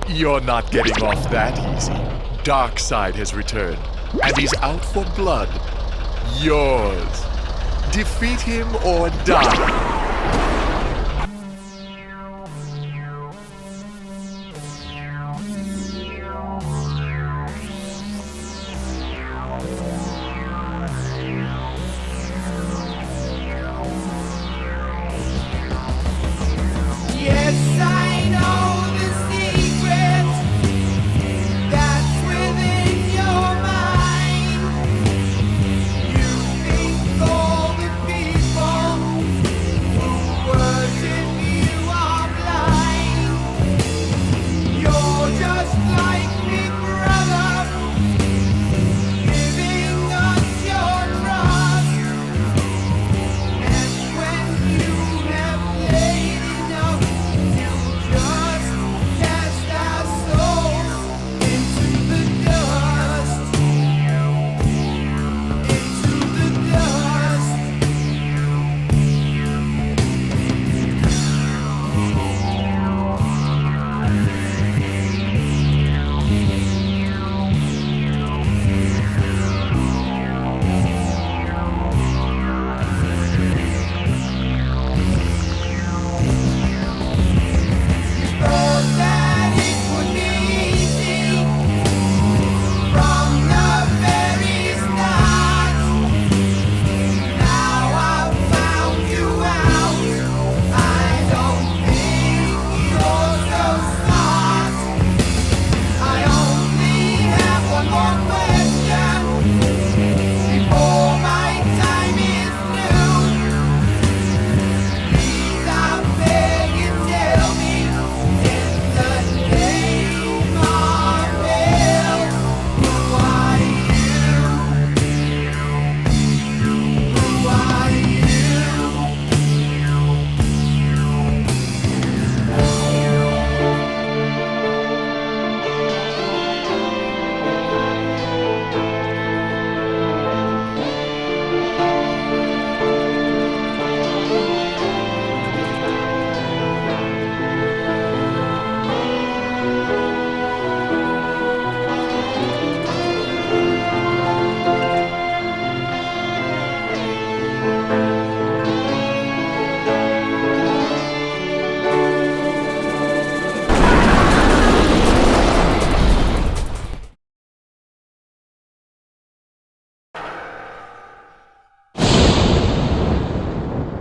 You're not getting off that easy. Darkside has returned, and he's out for blood. Yours. Defeat him or die.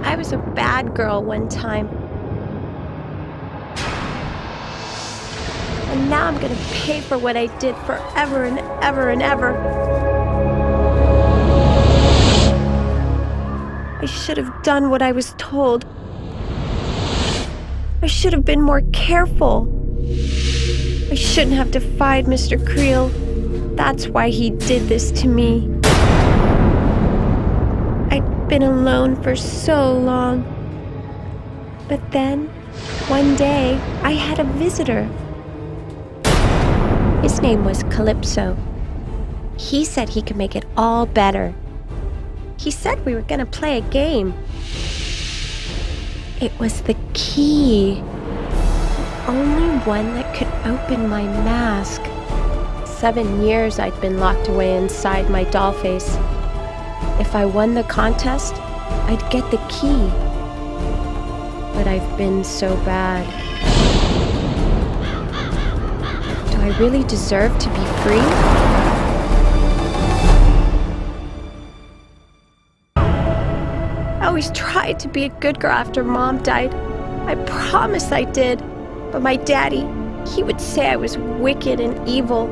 I was a bad girl one time. And now I'm gonna pay for what I did forever and ever and ever. I should have done what I was told. I should have been more careful. I shouldn't have defied Mr. Creel. That's why he did this to me. I'd been alone for so long. But then, one day, I had a visitor. His name was Calypso. He said he could make it all better. He said we were gonna play a game. It was the key. Only one that could open my mask. 7 years I'd been locked away inside my Dollface. If I won the contest, I'd get the key. But I've been so bad. Do I really deserve to be free? I always tried to be a good girl after Mom died. I promise I did. But my daddy, he would say I was wicked and evil.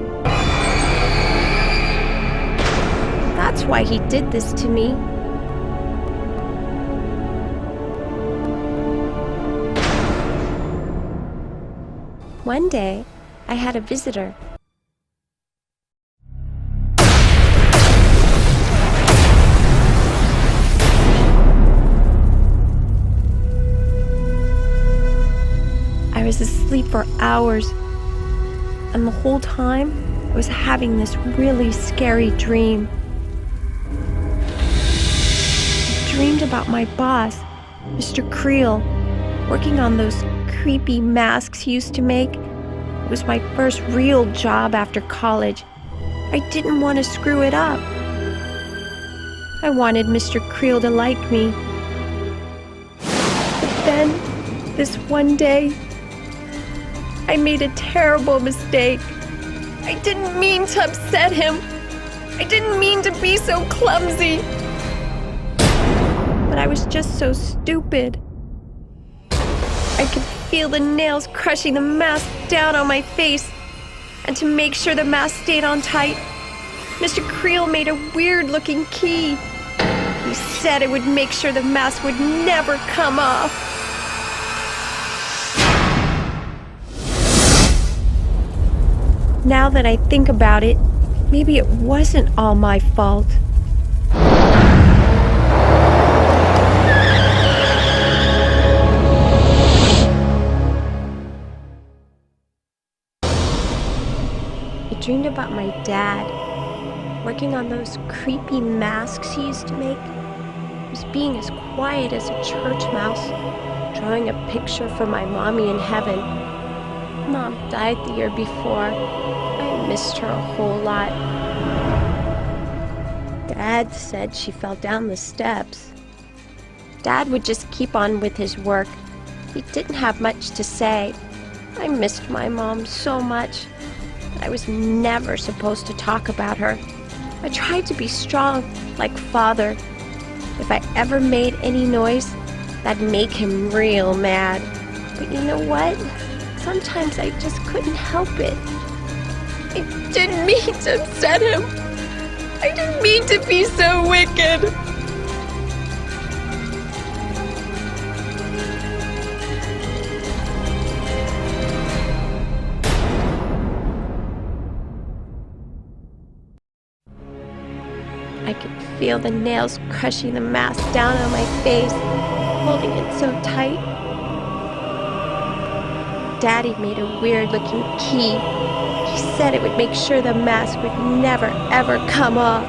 That's why he did this to me. One day, I had a visitor. I was asleep for hours, and the whole time I was having this really scary dream. I dreamed about my boss, Mr. Creel, working on those creepy masks he used to make, was my first real job after college. I didn't want to screw it up. I wanted Mr. Creel to like me. But then, this one day, I made a terrible mistake. I didn't mean to upset him. I didn't mean to be so clumsy. But I was just so stupid. I could feel the nails crushing the mask down on my face. And to make sure the mask stayed on tight, Mr. Creel made a weird-looking key. He said it would make sure the mask would never come off. Now that I think about it, maybe it wasn't all my fault. I dreamed about my dad, working on those creepy masks he used to make. He was being as quiet as a church mouse, drawing a picture for my mommy in heaven. Mom died the year before. I missed her a whole lot. Dad said she fell down the steps. Dad would just keep on with his work. He didn't have much to say. I missed my mom so much. I was never supposed to talk about her. I tried to be strong, like Father. If I ever made any noise, that'd make him real mad. But you know what? Sometimes I just couldn't help it. I didn't mean to upset him. I didn't mean to be so wicked. I could feel the nails crushing the mask down on my face, holding it so tight. Daddy made a weird-looking key. He said it would make sure the mask would never, ever come off.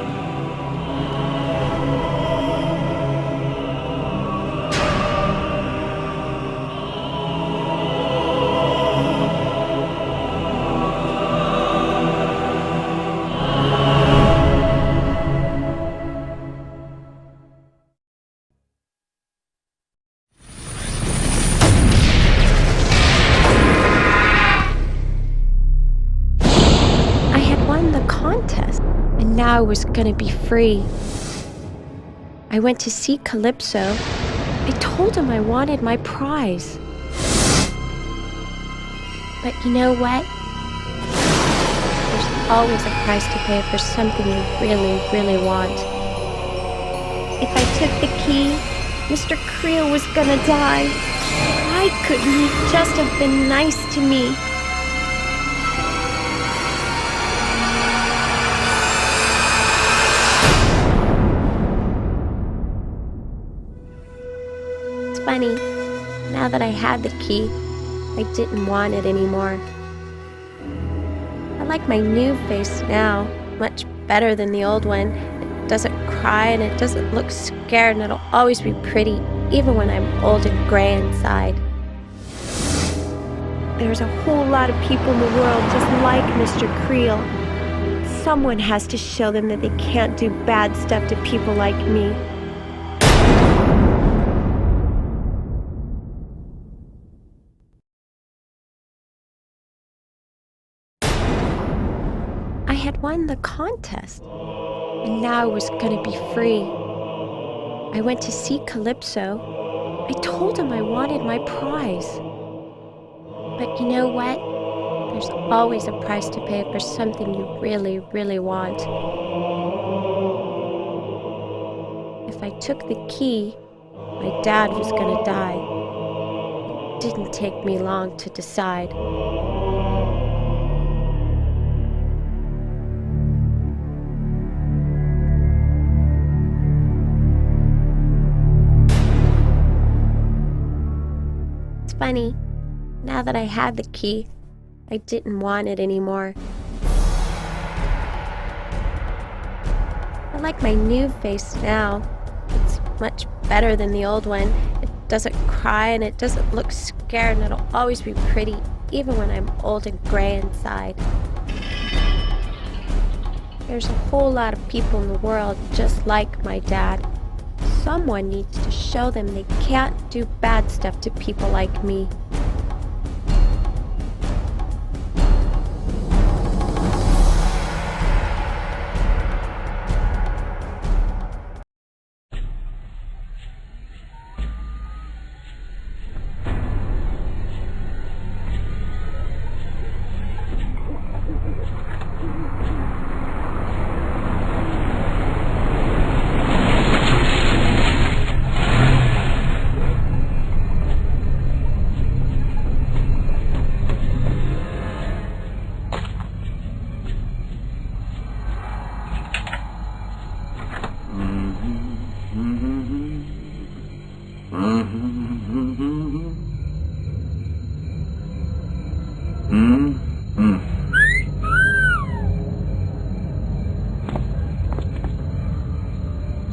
Contest, and now I was gonna be free. I went to see Calypso. I told him I wanted my prize. But you know what? There's always a price to pay for something you really, really want. If I took the key, Mr. Creel was gonna die. Why couldn't he just have been nice to me? Funny, now that I had the key, I didn't want it anymore. I like my new face now much better than the old one. It doesn't cry and it doesn't look scared, and it'll always be pretty even when I'm old and gray inside. There's a whole lot of people in the world just like Mr. Creel. Someone has to show them that they can't do bad stuff to people like me. I had won the contest, and now I was gonna be free. I went to see Calypso. I told him I wanted my prize. But you know what? There's always a price to pay for something you really, really want. If I took the key, my dad was gonna die. It didn't take me long to decide. Funny, now that I had the key, I didn't want it anymore. I like my new face now. It's much better than the old one. It doesn't cry and it doesn't look scared, and it'll always be pretty even when I'm old and gray inside. There's a whole lot of people in the world just like my dad. Someone needs to show them they can't do bad stuff to people like me.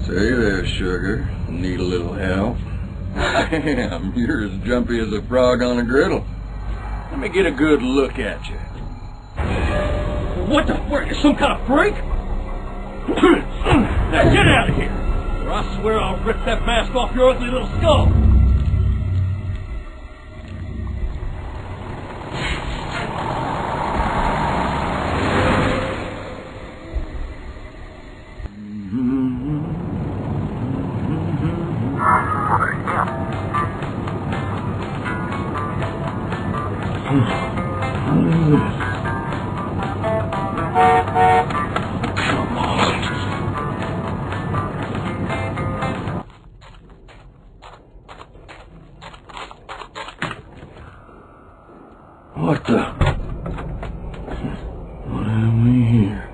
Say there, sugar. Need a little help? Damn, you're as jumpy as a frog on a griddle. Let me get a good look at you. What the frick? Some kind of freak? Now get out of here! Or I swear I'll rip that mask off your ugly little skull! What the? What have we here?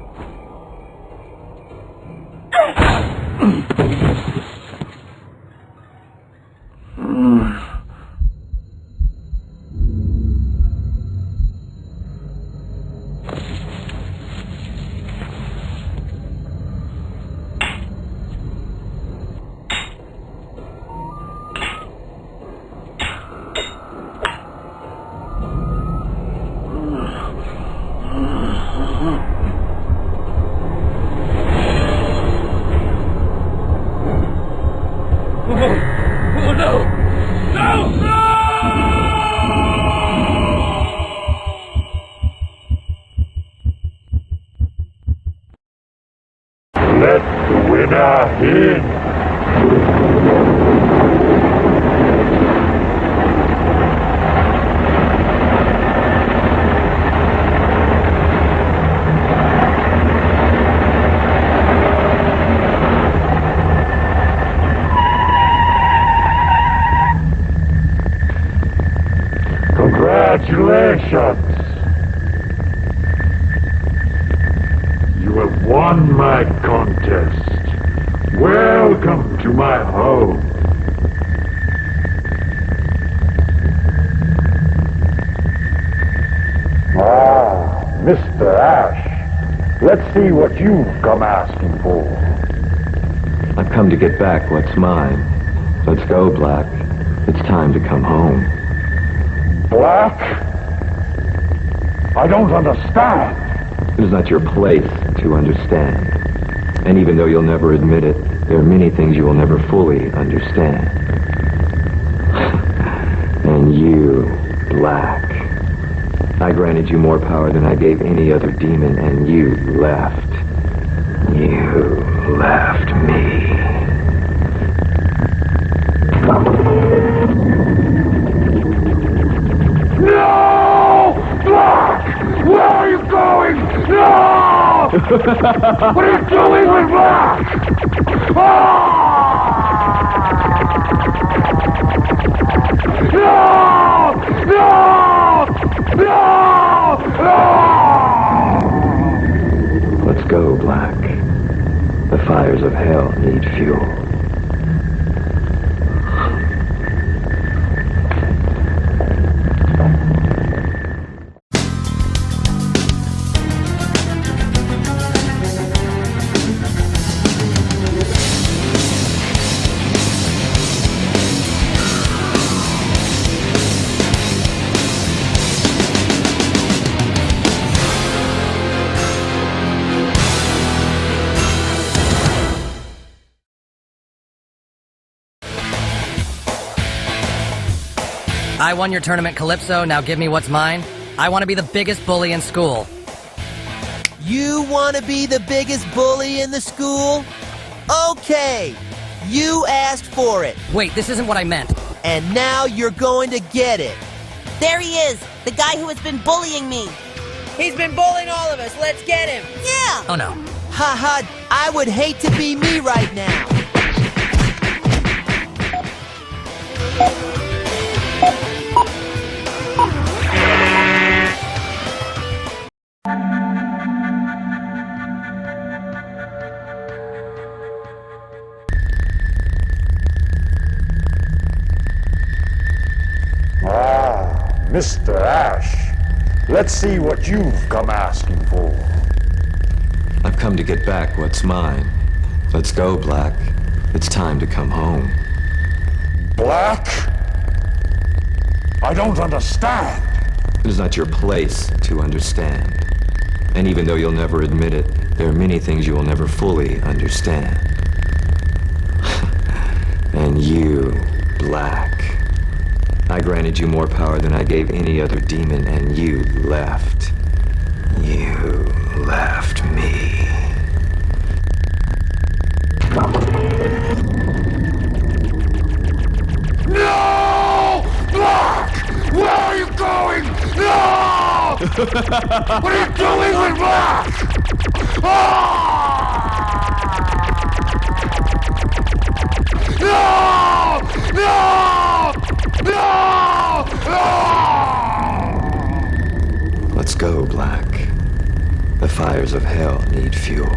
Let the winner in. Congratulations! You have won my contest. Welcome to my home. Ah, Mr. Ash. Let's see what you've come asking for. I've come to get back what's mine. Let's go, Black. It's time to come home. Black? I don't understand. It is not your place to understand. And even though you'll never admit it, there are many things you will never fully understand. And you, Black. I granted you more power than I gave any other demon, and you left. You left me. No! Black! Where are you going? No! What are you doing with Black? No! No! No! No! Let's go, Black. The fires of hell need fuel. I won your tournament, Calypso, now give me what's mine. I want to be the biggest bully in school. You want to be the biggest bully in the school? Okay, you asked for it, Wait, this isn't what I meant. and now you're going to get it. There he is, the guy who has been bullying me. He's been bullying all of us. Let's get him. Yeah! Oh no. Haha, I would hate to be me right now. Mr. Ash, let's see what you've come asking for. I've come to get back what's mine. Let's go, Black. It's time to come home. Black? I don't understand. It is not your place to understand. And even though you'll never admit it, there are many things you will never fully understand. And you, Black. I granted you more power than I gave any other demon, and you left. You left me. No! Black! Where are you going? No! What are you doing with Black? No! No! No! No! Let's go, Black. The fires of hell need fuel.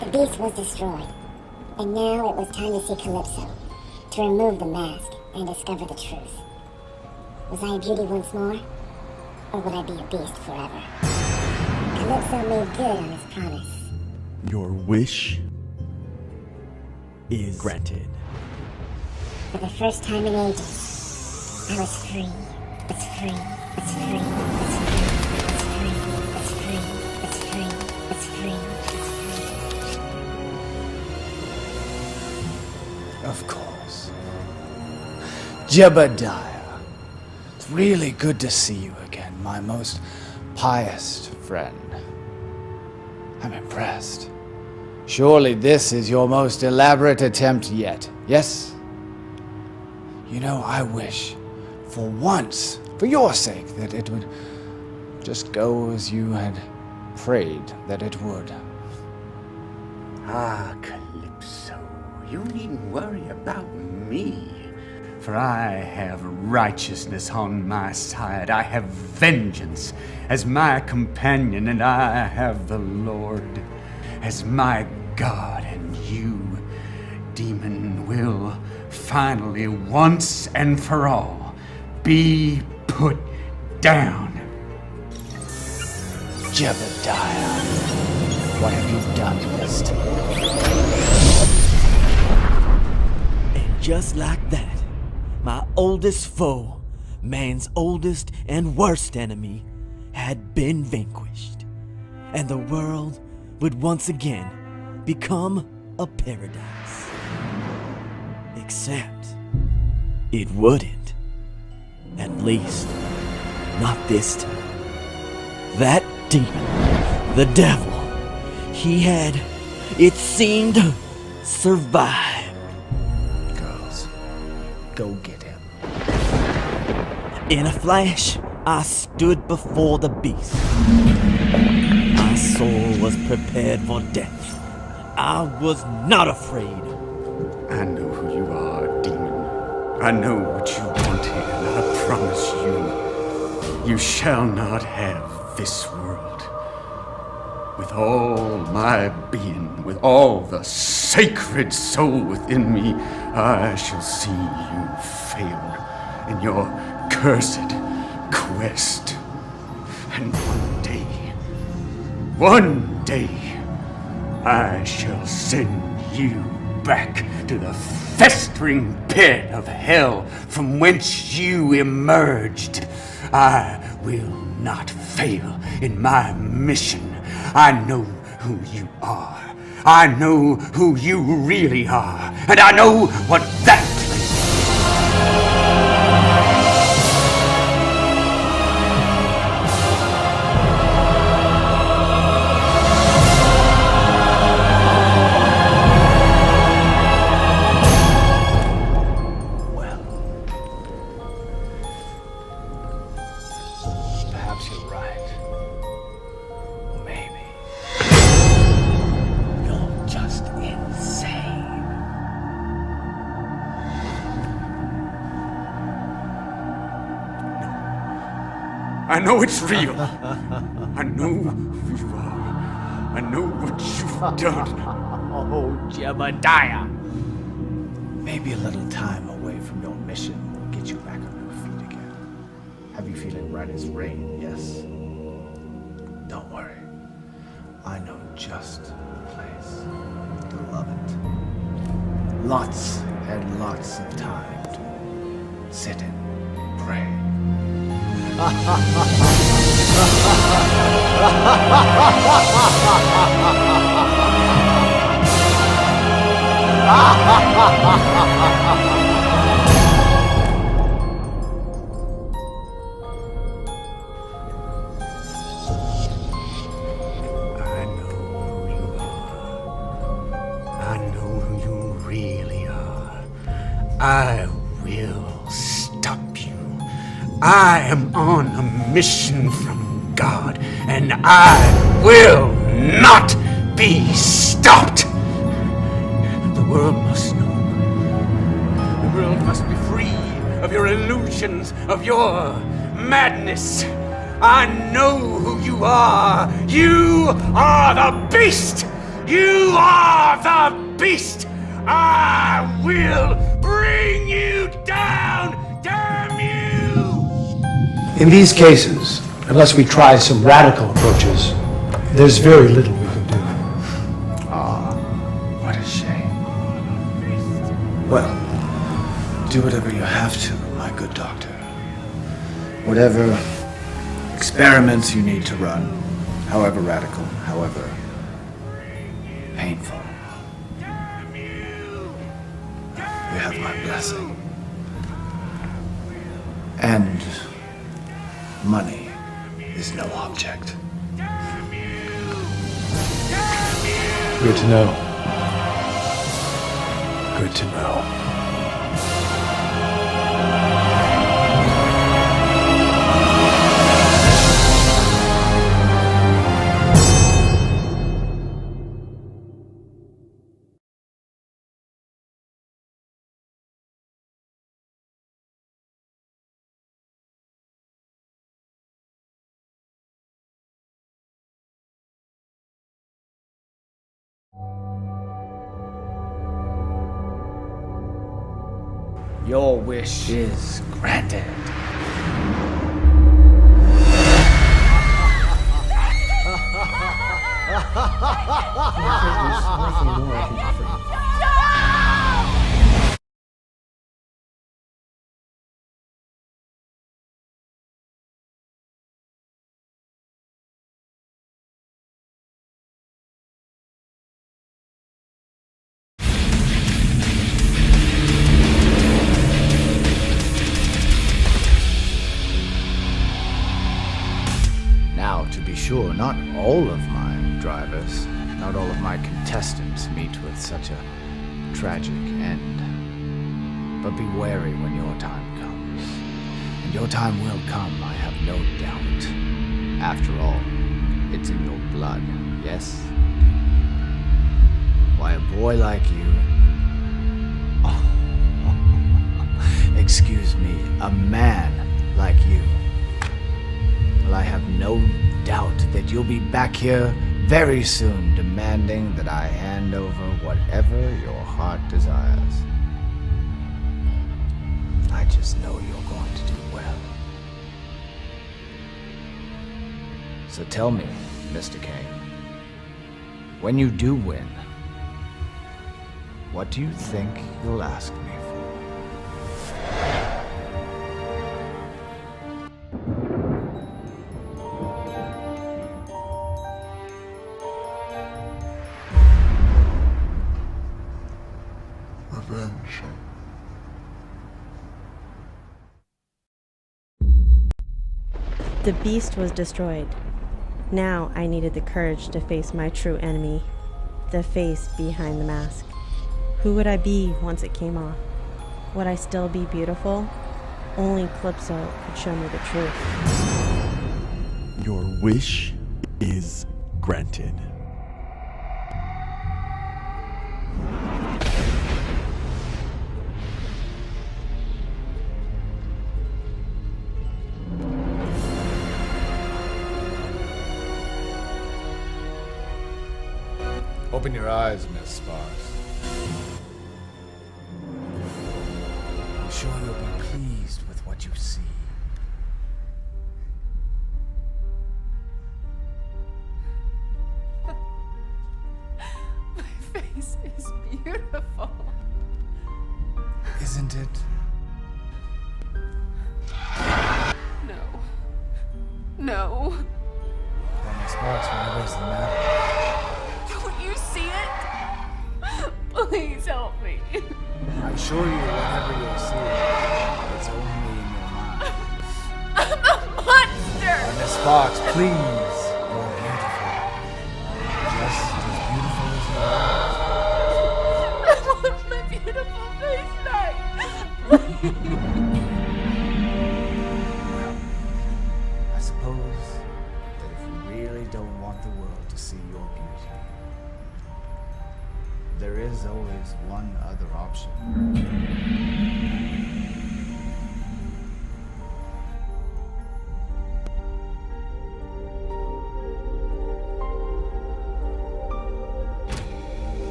The beast was destroyed. And now it was time to see Calypso, to remove the mask and discover the truth. Was I a beauty once more, or would I be a beast forever? Calypso made good on his promise. Your wish is granted. For the first time in ages, I was free. It's free. It's free. It's free. It's free. It's free. It's free. It's free. It's free. Of course. Jebediah. It's really good to see you again, my most pious friend. I'm impressed. Surely this is your most elaborate attempt yet, yes? You know, I wish, for once, for your sake, that it would just go as you had prayed that it would. Ah, Calypso, you needn't worry about me. For I have righteousness on my side. I have vengeance as my companion, and I have the Lord as my God, and you, demon, will finally, once and for all, be put down. Jebediah, what have you done this to me? And just like that, my oldest foe, man's oldest and worst enemy, had been vanquished, and the world would once again become a paradise. Except it wouldn't. At least, not this time. That demon, the devil, he had, it seemed, survived. Girls, go get him. In a flash, I stood before the beast. My soul was prepared for death. I was not afraid. I know who you are, demon. I know what you wanted, and I promise you shall not have this world. With all my being, with all the sacred soul within me, I shall see you fail in your cursed quest. And one day, I shall send you back to the festering pit of hell from whence you emerged. I will not fail in my mission. I know who you are. I know who you really are. And I know what that I know it's real. I know who you are. I know what you've done. Oh, Jebediah. Maybe a little time away from your mission will get you back on your feet again. Have you feeling right as rain, yes? Don't worry. I know just the place. You'll love it. Lots and lots of time to sit and pray. I will stop you. I am on a mission from God, and I will not be stopped. The world must know. The world must be free of your illusions, of your madness. I know who you are. You are the beast. You are the beast. I will bring you down, damn you! In these cases, unless we try some radical approaches, there's very little we can do. What a shame. Well, do whatever you have to, my good doctor. Whatever experiments you need to run, however radical, however painful. You have my blessing. And money is no object. Good to know. Good to know. Your wish is granted. Now, to be sure, not all of my drivers, not all of my contestants meet with such a tragic end. But be wary when your time comes. And your time will come, I have no doubt. After all, it's in your blood, yes? Why, a boy like you... excuse me, a man like you. Well, I have no doubt that you'll be back here very soon, demanding that I hand over whatever your heart desires. I just know you're going to do well. So tell me, Mr. Kane, when you do win, what do you think you'll ask me for? Revenge. The beast was destroyed. Now I needed the courage to face my true enemy, the face behind the mask. Who would I be once it came off? Would I still be beautiful? Only Calypso could show me the truth. Your wish is granted. Open your eyes, Miss Sparks. I'm sure you'll be pleased with what you see. My face is beautiful. Isn't it? No. No. Well, Miss Sparks, whatever's the matter. Don't you see it? Please help me. I assure you, whatever you'll see, it's only in your mind. I'm a monster! Miss Sparks, please. You're beautiful. Just as beautiful as you are. I want my beautiful face back. I suppose that if you really don't want the world to see your beauty, there is always one other option.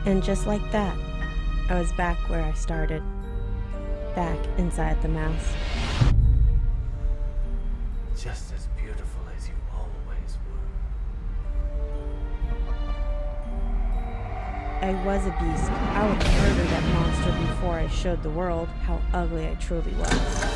And just like that, I was back where I started. Back inside the mask. Just as beautiful as you always were. I was a beast. I would murder that monster before I showed the world how ugly I truly was.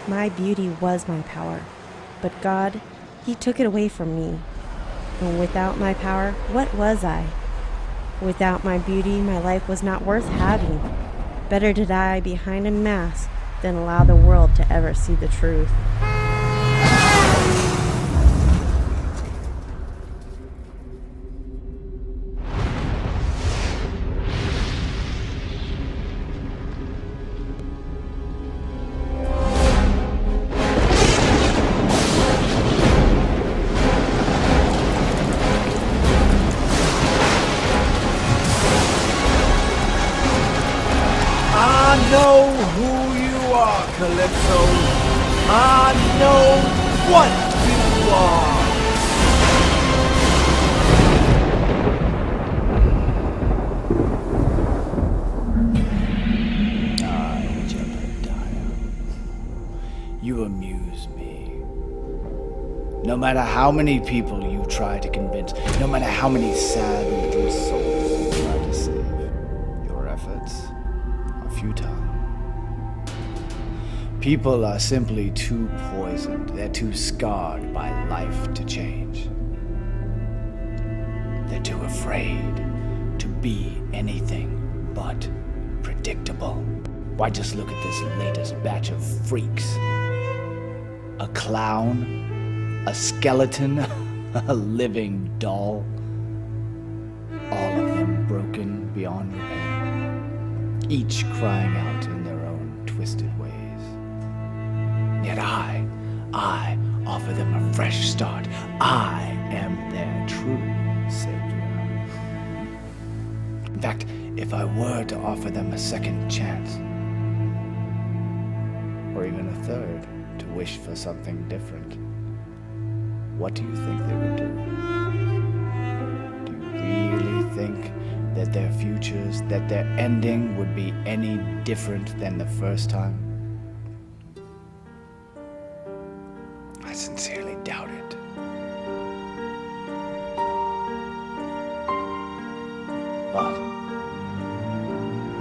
My beauty was my power, but God, He took it away from me. And without my power, what was I? Without my beauty, my life was not worth having. Better to die behind a mask than allow the world to ever see the truth. I know who you are, Calypso. I know what you are. You amuse me. No matter how many people you try to convince, no matter how many sad little souls you try to save, your efforts are futile. People are simply too poisoned. They're too scarred by life to change. They're too afraid to be anything but predictable. Why, just look at this latest batch of freaks. A clown, a skeleton, a living doll. All of them broken beyond repair, each crying out in their own twisted ways. Yet I offer them a fresh start. I am their true savior. In fact, if I were to offer them a second chance, or even a third, to wish for something different, what do you think they would do? Do you really think that their futures, that their ending would be any different than the first time? I sincerely doubt it. But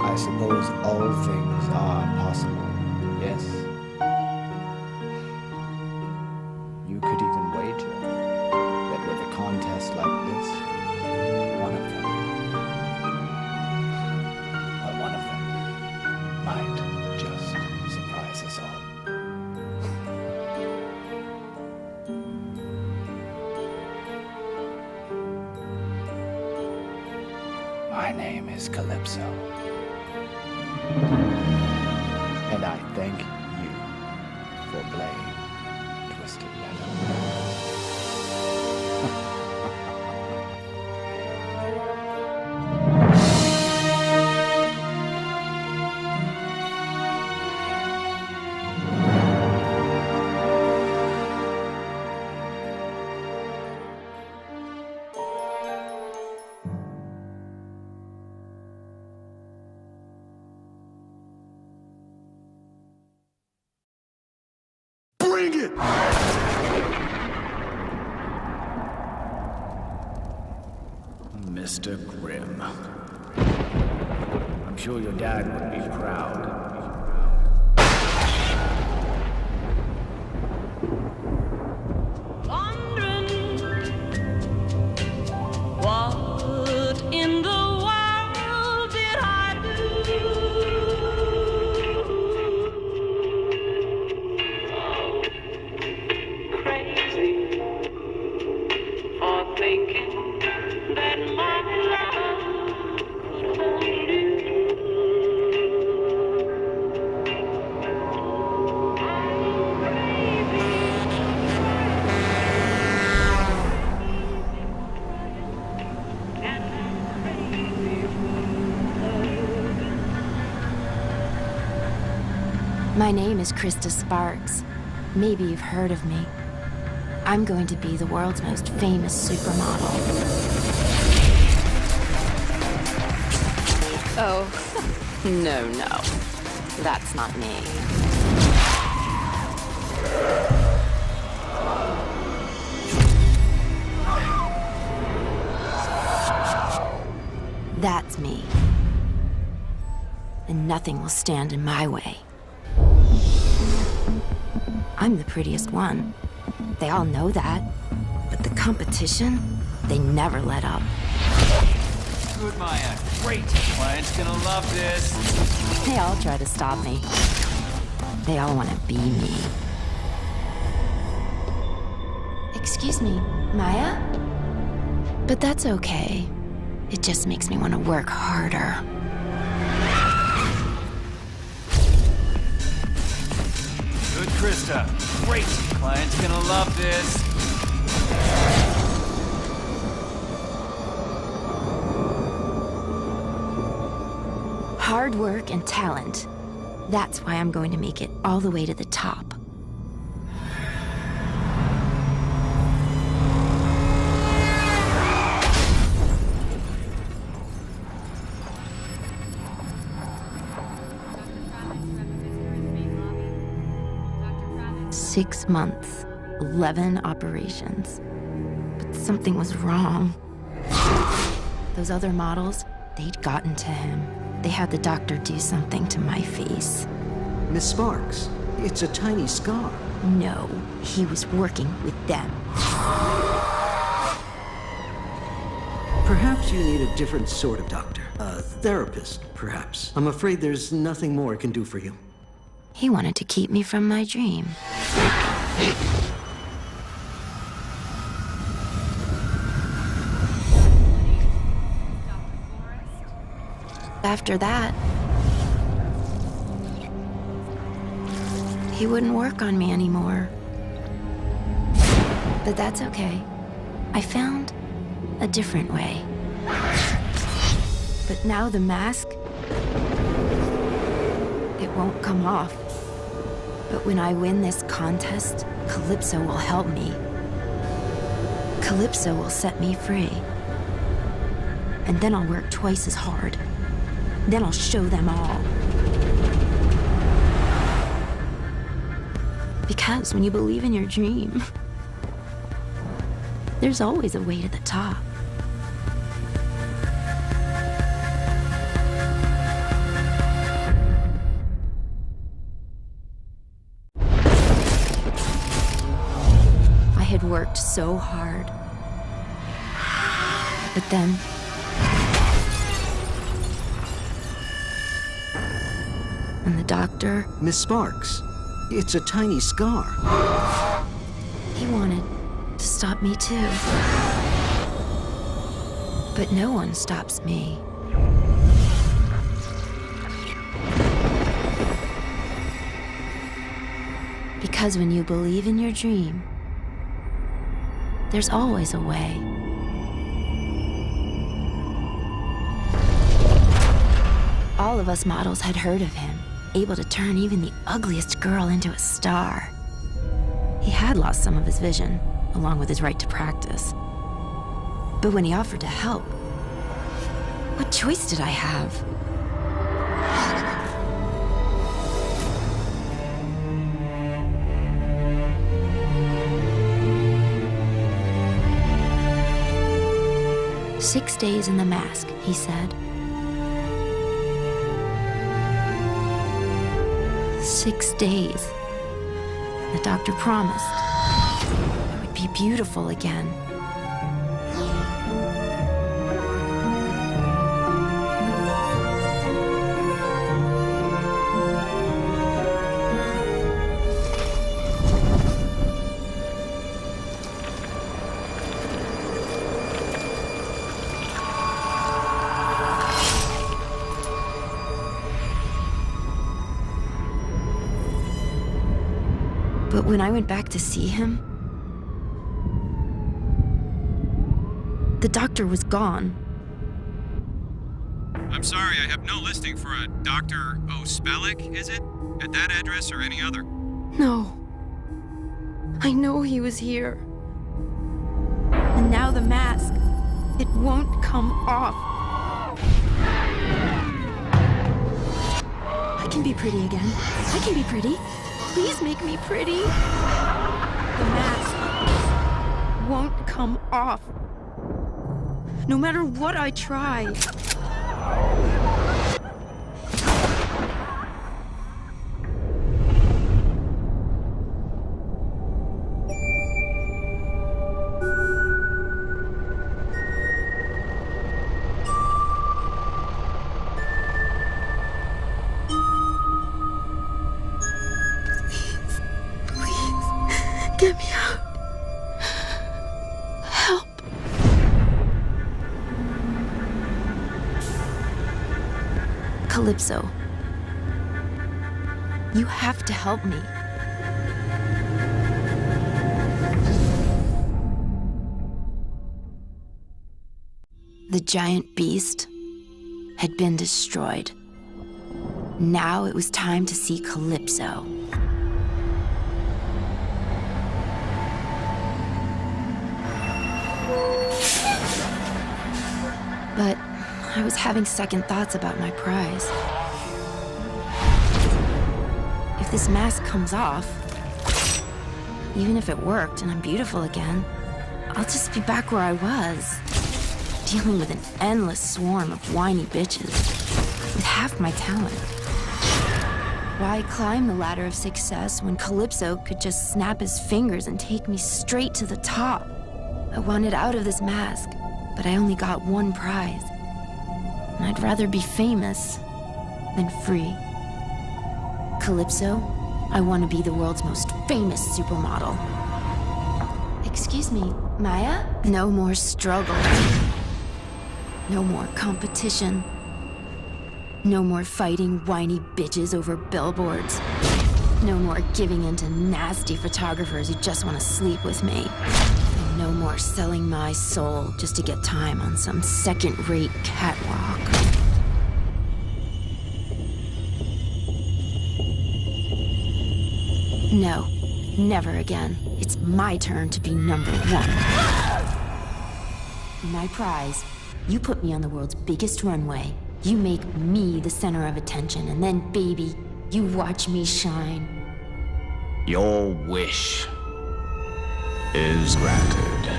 I suppose all things are possible, yes? You could even wager that with a contest like this, one of them might just surprise us all. My name is Calypso, and I thank you for playing Twisted Metal. Bring it! Mr. Grimm. I'm sure your dad would be proud. What in the world did I do? Crazy. thinking that my love could hold you. My name is Krista Sparks. Maybe you've heard of me. I'm going to be the world's most famous supermodel. Oh, no. That's not me. That's me. And nothing will stand in my way. I'm the prettiest one. They all know that. But the competition, they never let up. Good, Maya. Great. Client's gonna love this. They all try to stop me. They all want to be me. Excuse me, Maya? But that's okay. It just makes me want to work harder. Good, Krista. Great. Client's gonna love this. Hard work and talent. That's why I'm going to make it all the way to the top. Six months, 11 operations. But something was wrong. Those other models, they'd gotten to him. They had the doctor do something to my face. Miss Sparks, it's a tiny scar. No, he was working with them. Perhaps you need a different sort of doctor. A therapist, perhaps. I'm afraid there's nothing more I can do for you. He wanted to keep me from my dream. After that, he wouldn't work on me anymore. But that's okay. I found a different way. But now the mask, it won't come off. But when I win this contest, Calypso will help me. Calypso will set me free. And then I'll work twice as hard. Then I'll show them all. Because when you believe in your dream, there's always a way to the top. I had worked so hard. But then and the doctor... Miss Sparks, it's a tiny scar. He wanted to stop me too. But no one stops me. Because when you believe in your dream, there's always a way. All of us models had heard of him, able to turn even the ugliest girl into a star. He had lost some of his vision, along with his right to practice. But when he offered to help, what choice did I have? "6 days in the mask," he said. 6 days. The doctor promised I would be beautiful again. When I went back to see him, the doctor was gone. I'm sorry, I have no listing for a Dr. O'Spellick, is it? At that address or any other? No. I know he was here. And now the mask, it won't come off. I can be pretty again. I can be pretty. Please make me pretty. The mask won't come off. No matter what I try. Get me out. Help. Calypso. You have to help me. The giant beast had been destroyed. Now it was time to see Calypso. But I was having second thoughts about my prize. If this mask comes off, even if it worked and I'm beautiful again, I'll just be back where I was, dealing with an endless swarm of whiny bitches with half my talent. Why climb the ladder of success when Calypso could just snap his fingers and take me straight to the top? I wanted out of this mask, but I only got one prize. And I'd rather be famous than free. Calypso, I want to be the world's most famous supermodel. Excuse me, Maya? No more struggle. No more competition. No more fighting whiny bitches over billboards. No more giving in to nasty photographers who just want to sleep with me. And no more selling my soul just to get time on some second-rate catwalk. No, never again. It's my turn to be number one. My prize, you put me on the world's biggest runway. You make me the center of attention, and then, baby, you watch me shine. Your wish is granted.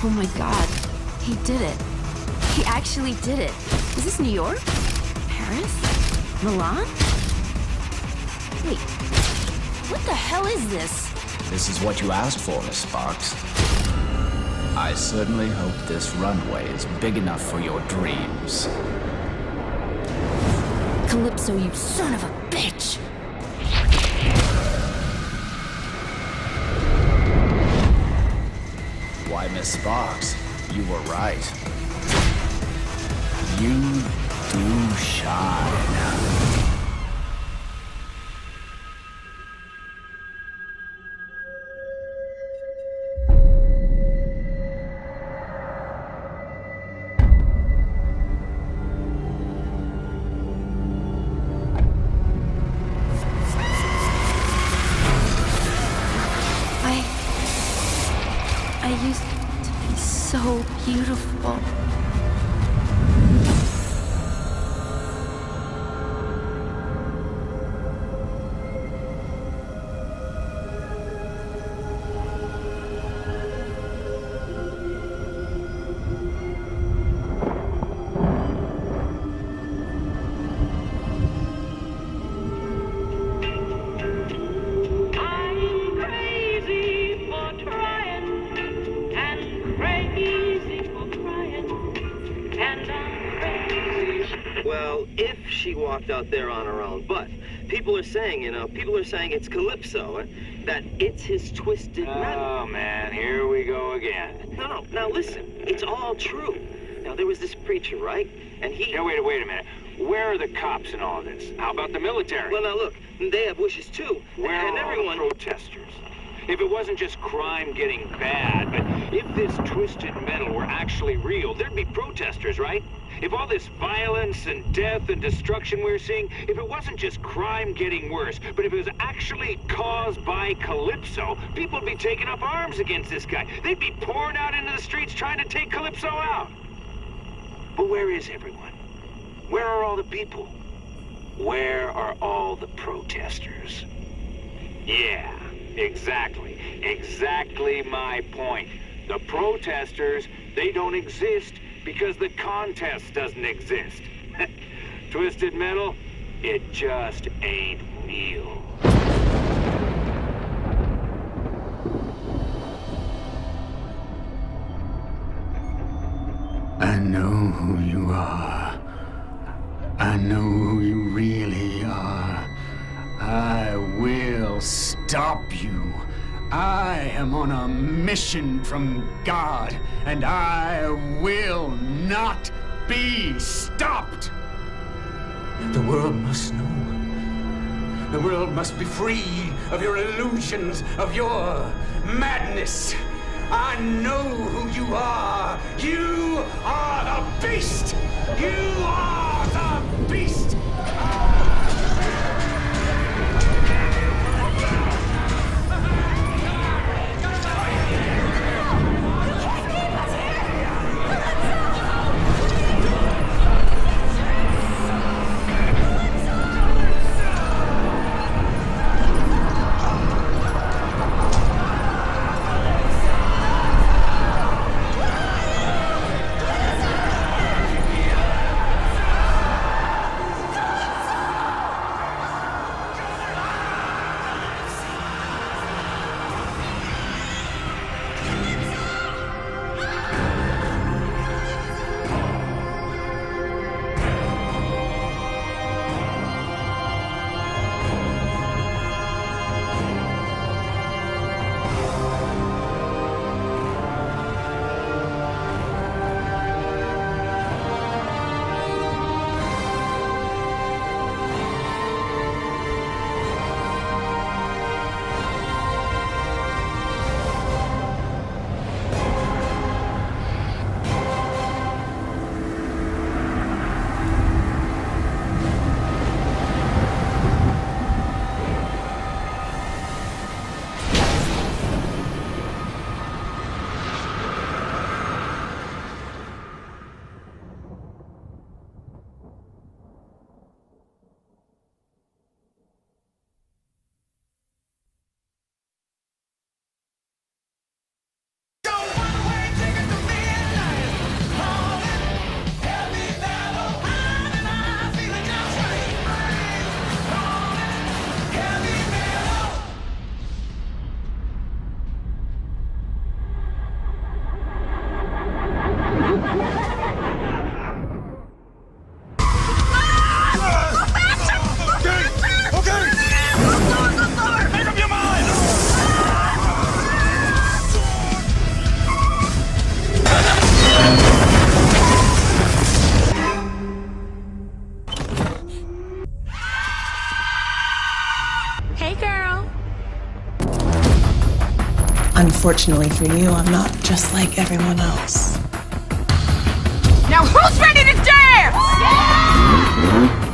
Oh my god, he did it. He actually did it. Is this New York? Paris? Milan? Wait, what the hell is this? This is what you asked for, Miss Sparks. I certainly hope this runway is big enough for your dreams. Calypso, you son of a bitch! Why, Miss Sparks, you were right. You do shine. I used to be so beautiful. Well, if she walked out there on her own, but people are saying, it's Calypso, that it's his twisted metal. Oh, man, here we go again. No, now listen, it's all true. Now, there was this preacher, right? And he... Now, wait a minute. Where are the cops in all this? How about the military? Well, now look, they have wishes too. Where and are everyone... the protesters? If it wasn't just crime getting bad, but if this twisted metal were actually real, there'd be protesters, right? If all this violence and death and destruction we're seeing, if it wasn't just crime getting worse, but if it was actually caused by Calypso, people would be taking up arms against this guy. They'd be pouring out into the streets trying to take Calypso out. But where is everyone? Where are all the people? Where are all the protesters? Yeah, exactly. Exactly my point. The protesters, they don't exist because the contest doesn't exist. Twisted Metal, it just ain't real. I know who you are. I know who you really are. I will stop you. I am on a mission from God, and I will not be stopped. The world must know. The world must be free of your illusions, of your madness. I know who you are. You are the beast. You are the beast. Unfortunately for you, I'm not just like everyone else. Now who's ready to dance? Yeah!